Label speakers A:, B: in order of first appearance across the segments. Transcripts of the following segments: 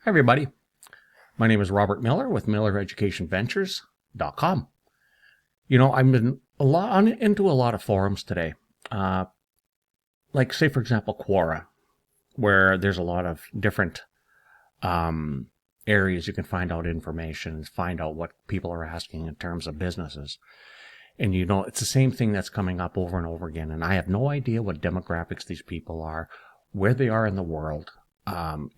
A: Hi, everybody. My name is Robert Miller with MillerEducationVentures.com. I've been into a lot of forums today, like say, for example, Quora, where there's a lot of different areas you can find out information, find out what people are asking in terms of businesses. And it's the same thing that's coming up over and over again. And I have no idea what demographics these people are, where they are in the world,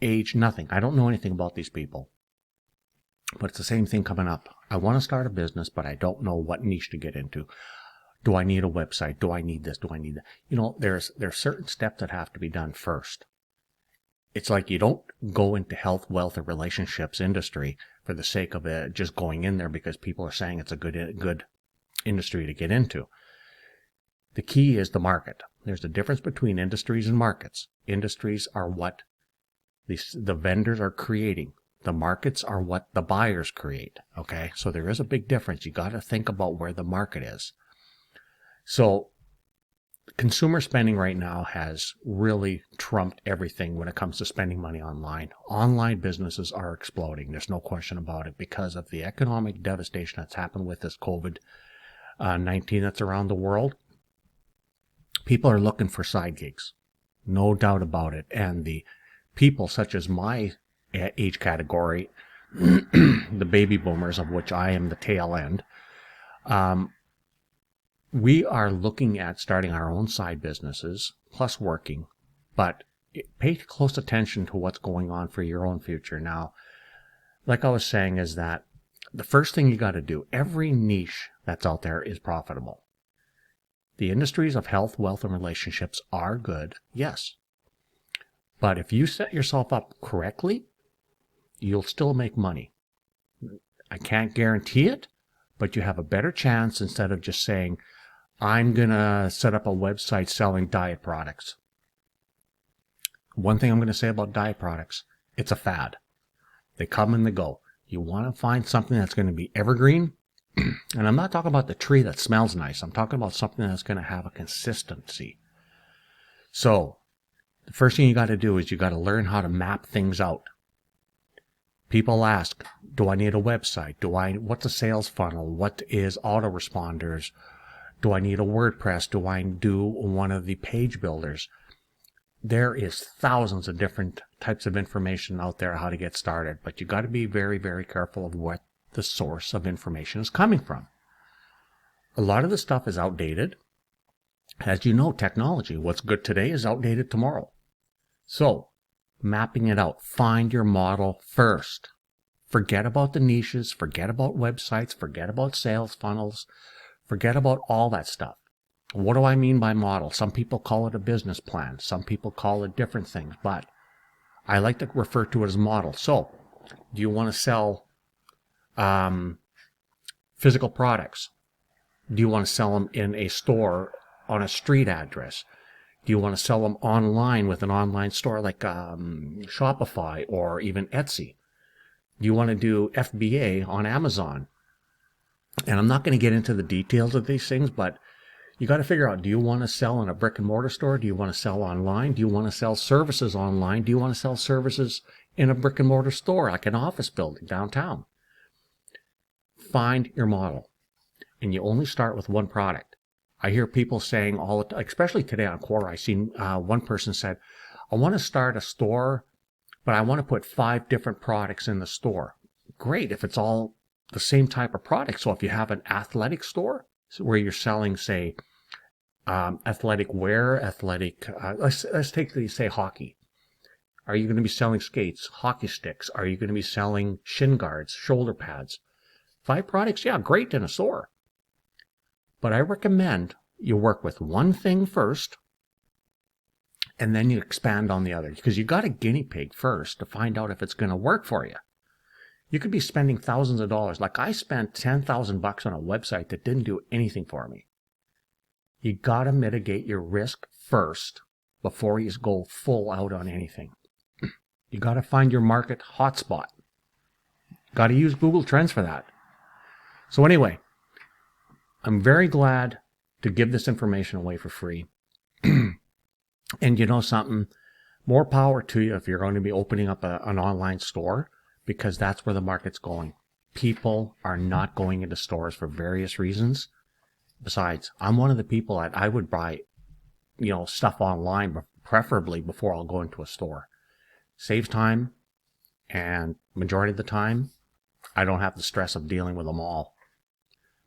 A: age, nothing. I don't know anything about these people. But it's the same thing coming up. I want to start a business, but I don't know what niche to get into. Do I need a website? Do I need this? Do I need that? There's certain steps that have to be done first. It's like you don't go into health, wealth, or relationships industry for the sake of it, just going in there because people are saying it's a good industry to get into. The key is the market. There's a difference between industries and markets. Industries are what the vendors are creating. The markets are what the buyers create, okay? So there is a big difference. You got to think about where the market is. So consumer spending right now has really trumped everything when it comes to spending money online. Online businesses are exploding. There's no question about it because of the economic devastation that's happened with this COVID-19 that's around the world. People are looking for side gigs, no doubt about it. And the people such as my age category, the baby boomers, of which I am the tail end, we are looking at starting our own side businesses, plus working, but pay close attention to what's going on for your own future. Now, like I was saying, is that the first thing you got to do, every niche that's out there is profitable. The industries of health, wealth, and relationships are good, yes. But if you set yourself up correctly, you'll still make money. I can't guarantee it, but you have a better chance instead of just saying, I'm going to set up a website selling diet products. One thing I'm going to say about diet products, it's a fad. They come and they go. You want to find something that's going to be evergreen. And I'm not talking about the tree that smells nice. I'm talking about something that's going to have a consistency. So the first thing you got to do is you got to learn how to map things out. People ask, do I need a website? What's a sales funnel? What is autoresponders? Do I need a WordPress? Do I do one of the page builders? There is thousands of different types of information out there how to get started, but you got to be very, very careful of what the source of information is coming from. A lot of the stuff is outdated. As you know, technology, what's good today is outdated tomorrow. So, mapping it out. Find your model first. Forget about the niches. Forget about websites. Forget about sales funnels. Forget about all that stuff. What do I mean by model? Some people call it a business plan. Some people call it different things, but I like to refer to it as model. So, do you want to sell physical products? Do you want to sell them in a store on a street address? Do you want to sell them online with an online store like Shopify or even Etsy? Do you want to do FBA on Amazon? And I'm not going to get into the details of these things, but you got to figure out, do you want to sell in a brick and mortar store? Do you want to sell online? Do you want to sell services online? Do you want to sell services in a brick and mortar store, like an office building downtown? Find your model. And you only start with one product. I hear people saying all the time, especially today on Quora, I seen one person said, I want to start a store, but I want to put 5 different products in the store. Great, if it's all the same type of product. So if you have an athletic store where you're selling, say, athletic wear, let's take say hockey. Are you going to be selling skates, hockey sticks? Are you going to be selling shin guards, shoulder pads? 5 products, yeah, great in a store. But I recommend you work with one thing first, and then you expand on the other, because you got a guinea pig first to find out if it's going to work for you. You could be spending thousands of dollars. Like I spent $10,000 on a website that didn't do anything for me. You got to mitigate your risk first before you go full out on anything. You got to find your market hotspot. Got to use Google Trends for that. So anyway, I'm very glad to give this information away for free. And you know something? More power to you if you're going to be opening up an online store, because that's where the market's going. People are not going into stores for various reasons. Besides, I'm one of the people that I would buy, stuff online, but preferably before I'll go into a store. Saves time, and majority of the time, I don't have the stress of dealing with them all.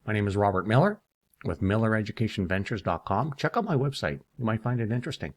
A: My name is Robert Miller with MillerEducationVentures.com. Check out my website. You might find it interesting.